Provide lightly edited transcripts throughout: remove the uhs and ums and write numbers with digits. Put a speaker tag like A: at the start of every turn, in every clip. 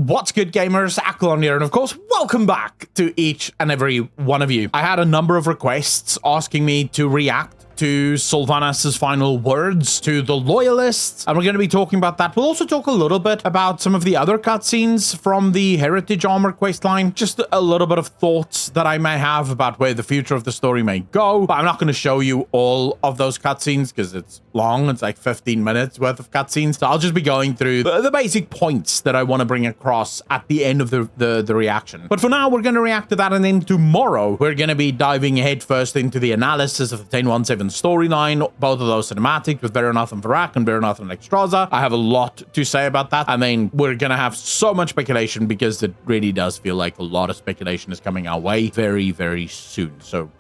A: What's good, gamers? Aquilon here, and of course, welcome back to each and every one of you. I had a number of requests asking me to react to Sylvanas' final words to the loyalists, and we're going to be talking about that. We'll also talk a little bit about some of the other cutscenes from the Heritage Armor questline, just a little bit of thoughts that I may have about where the future of the story may go, but I'm not going to show you all of those cutscenes because it's long. It's like 15 minutes worth of cutscenes, so I'll just be going through the basic points that I want to bring across at the end of the reaction. But for now, we're going to react to that, and then tomorrow, we're going to be diving headfirst into the analysis of the 1017 storyline, both of those cinematics with Veranath and Varak and Veranath and Extraza. I have a lot to say about that, and then we're gonna have so much speculation because it really does feel like a lot of speculation is coming our way very, very soon. So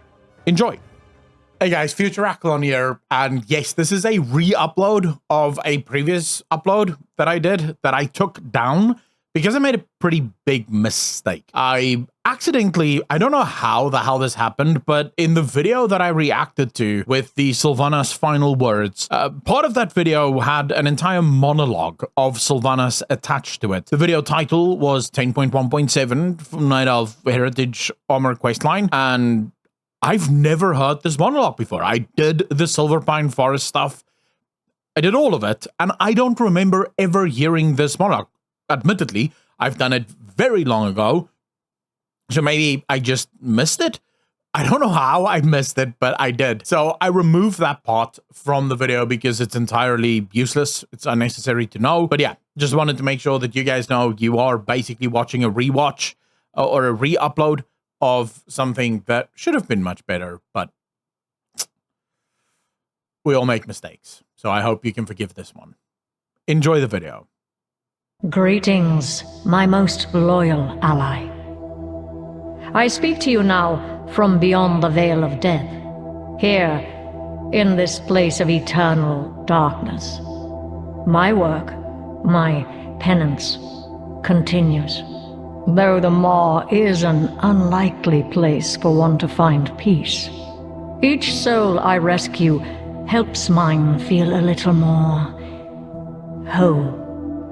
A: enjoy. Hey guys, Future Aquilon here, and yes, this is a re-upload of a previous upload that I did that I took down because I made a pretty big mistake. I accidentally, I don't know how the hell this happened, but in the video that I reacted to with the Sylvanas final words, part of that video had an entire monologue of Sylvanas attached to it. The video title was 10.1.7 from Night of Heritage Armor Questline, and I've never heard this monologue before. I did the Silverpine Forest stuff. I did all of it, and I don't remember ever hearing this monologue. Admittedly, I've done it very long ago, so maybe I just missed it. I don't know how I missed it, but I did. So I removed that part from the video because it's entirely useless. It's unnecessary to know. But yeah, just wanted to make sure that you guys know you are basically watching a rewatch or a re-upload of something that should have been much better, but we all make mistakes. So I hope you can forgive this one. Enjoy the video.
B: Greetings, my most loyal ally. I speak to you now from beyond the Veil of Death, here, in this place of eternal darkness. My work, my penance, continues, though the Maw is an unlikely place for one to find peace. Each soul I rescue helps mine feel a little more whole.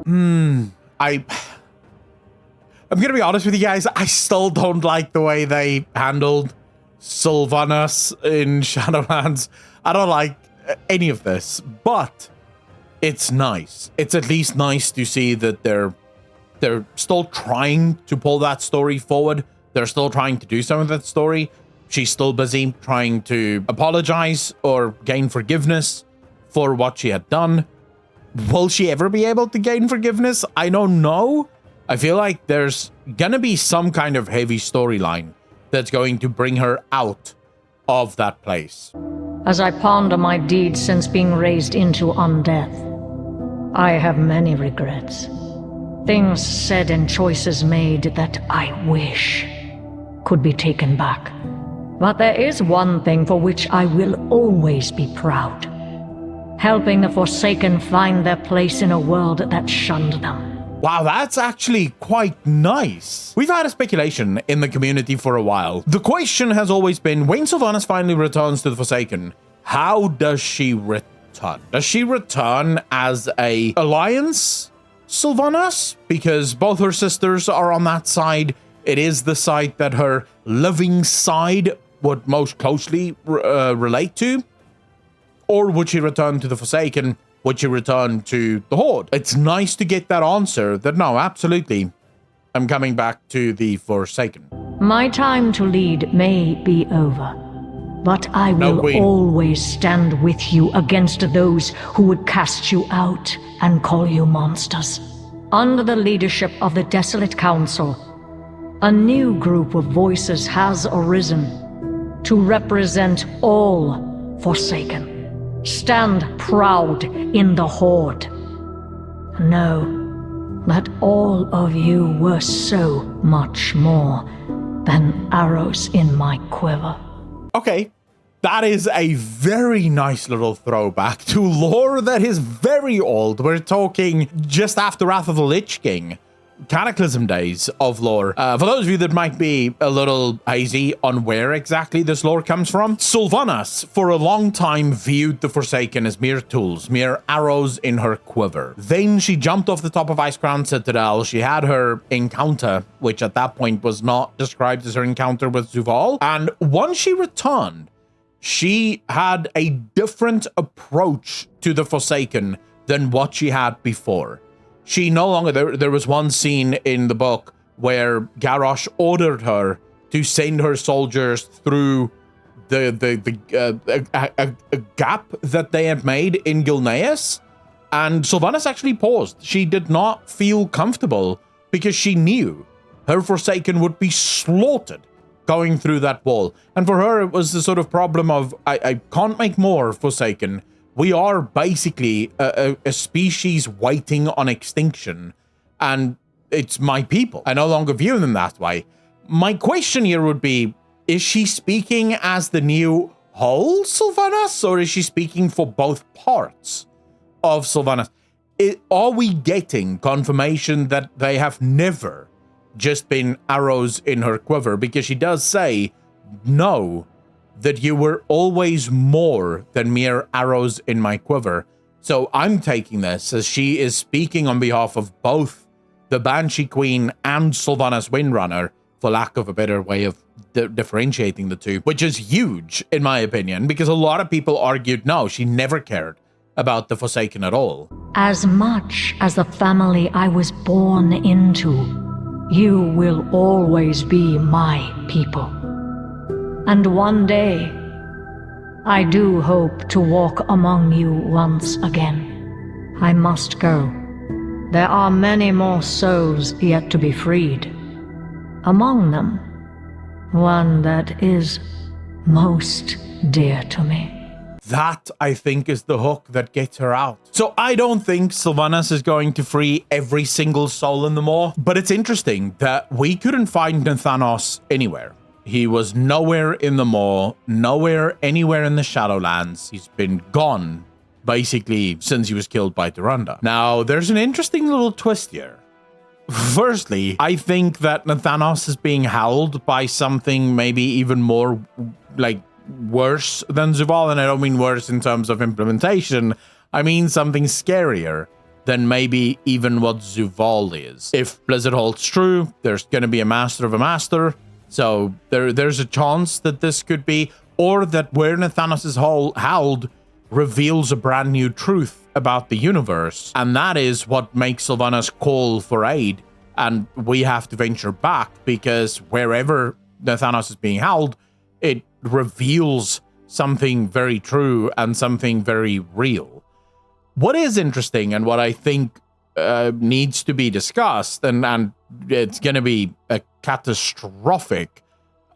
A: I'm gonna be honest with you guys, I still don't like the way they handled Sylvanas in Shadowlands. I don't like any of this, but it's nice. It's at least nice to see that they're still trying to pull that story forward. They're still trying to do some of that story. She's still busy trying to apologize or gain forgiveness for what she had done. Will she ever be able to gain forgiveness? I don't know. I feel like there's gonna be some kind of heavy storyline that's going to bring her out of that place.
B: As I ponder my deeds since being raised into undeath, I have many regrets. Things said and choices made that I wish could be taken back. But there is one thing for which I will always be proud. Helping the Forsaken find their place in a world that shunned them.
A: Wow, that's actually quite nice. We've had a speculation in the community for a while. The question has always been, when Sylvanas finally returns to the Forsaken, how does she return? Does she return as a alliance Sylvanas? Because both her sisters are on that side. It is the side that her loving side would most closely relate to. Or would she return to the Forsaken? Would she return to the Horde? It's nice to get that answer that no, absolutely, I'm coming back to the Forsaken.
B: My time to lead may be over, but I will always stand with you against those who would cast you out and call you monsters. Under the leadership of the Desolate Council, a new group of voices has arisen to represent all Forsaken. Stand proud in the Horde. Know that all of you were so much more than arrows in my quiver.
A: Okay, that is a very nice little throwback to lore that is very old. We're talking just after Wrath of the Lich King, Cataclysm days of lore. For those of you that might be a little hazy on where exactly this lore comes from, Sylvanas for a long time viewed the Forsaken as mere tools, mere arrows in her quiver. Then she jumped off the top of Icecrown Citadel. She had her encounter, which at that point was not described as her encounter with Zuval. And once she returned, she had a different approach to the Forsaken than what she had before. She no longer, there was one scene in the book where Garrosh ordered her to send her soldiers through a gap that they had made in Gilneas, and Sylvanas actually paused. She did not feel comfortable because she knew her Forsaken would be slaughtered going through that wall. And for her, it was the sort of problem of, I can't make more Forsaken. We are basically a species waiting on extinction, and it's my people. I no longer view them that way. My question here would be, is she speaking as the new whole Sylvanas, or is she speaking for both parts of Sylvanas? Are we getting confirmation that they have never just been arrows in her quiver? Because she does say, no, that you were always more than mere arrows in my quiver. So I'm taking this as she is speaking on behalf of both the Banshee Queen and Sylvanas Windrunner, for lack of a better way of differentiating the two, which is huge in my opinion, because a lot of people argued, no, she never cared about the Forsaken at all.
B: As much as the family I was born into, you will always be my people. And one day, I do hope to walk among you once again. I must go. There are many more souls yet to be freed. Among them, one that is most dear to me.
A: That, I think, is the hook that gets her out. So I don't think Sylvanas is going to free every single soul in the Maw, but it's interesting that we couldn't find Nathanos anywhere. He was nowhere in the Maw, nowhere anywhere in the Shadowlands. He's been gone, basically, since he was killed by Tyrande. Now, there's an interesting little twist here. Firstly, I think that Nathanos is being held by something maybe even more, worse than Zuval, and I don't mean worse in terms of implementation. I mean something scarier than maybe even what Zuval is. If Blizzard holds true, there's going to be a master of a master. So there's a chance that this could be, or that where Nathanos is held reveals a brand new truth about the universe. And that is what makes Sylvanas call for aid. And we have to venture back, because wherever Nathanos is being held, it reveals something very true and something very real. What is interesting and what I think needs to be discussed, and it's going to be a catastrophic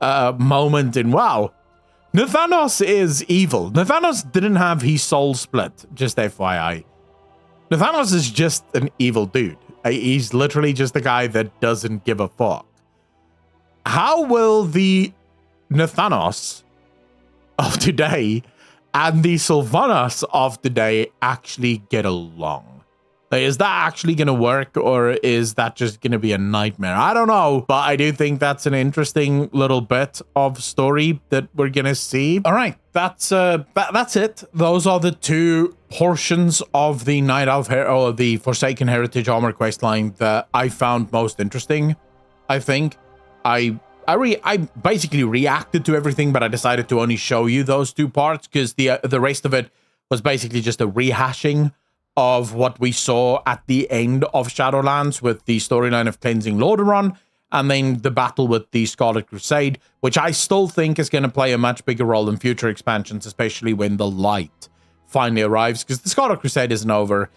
A: moment in WoW. Nathanos is evil. Nathanos didn't have his soul split, just FYI. Nathanos is just an evil dude. He's literally just a guy that doesn't give a fuck. How will the Nathanos of today and the Sylvanas of today actually get along? Is that actually going to work, or is that just going to be a nightmare? I don't know, but I do think that's an interesting little bit of story that we're going to see. All right, that's it. Those are the two portions of the Night Elf or the Forsaken Heritage Armor questline that I found most interesting. I think I basically reacted to everything, but I decided to only show you those two parts because the rest of it was basically just a rehashing of what we saw at the end of Shadowlands with the storyline of cleansing Lordaeron, and then the battle with the Scarlet Crusade, which I still think is going to play a much bigger role in future expansions, especially when the light finally arrives, because the Scarlet Crusade isn't over.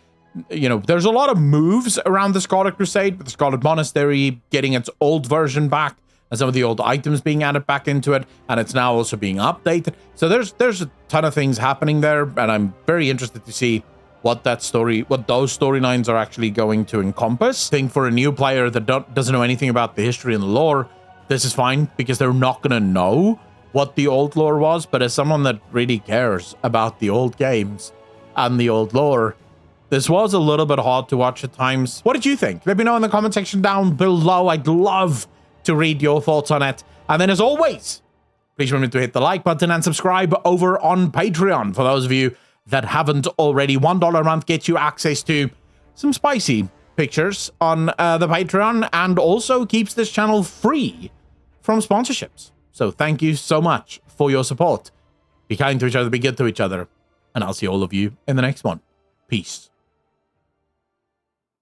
A: You know, there's a lot of moves around the Scarlet Crusade, with the Scarlet Monastery getting its old version back, and some of the old items being added back into it, and it's now also being updated. So there's a ton of things happening there, and I'm very interested to see what those storylines are actually going to encompass. I think for a new player that doesn't know anything about the history and the lore, this is fine, because they're not going to know what the old lore was. But as someone that really cares about the old games and the old lore, This was a little bit hard to watch at times. What did you think? Let me know in the comment section down below. I'd love to read your thoughts on it. And then as always, please remember to hit the like button and subscribe over on Patreon. For those of you that haven't already, $1 a month gets you access to some spicy pictures on the Patreon and also keeps this channel free from sponsorships. So thank you so much for your support. Be kind to each other, be good to each other, and I'll see all of you in the next one. Peace.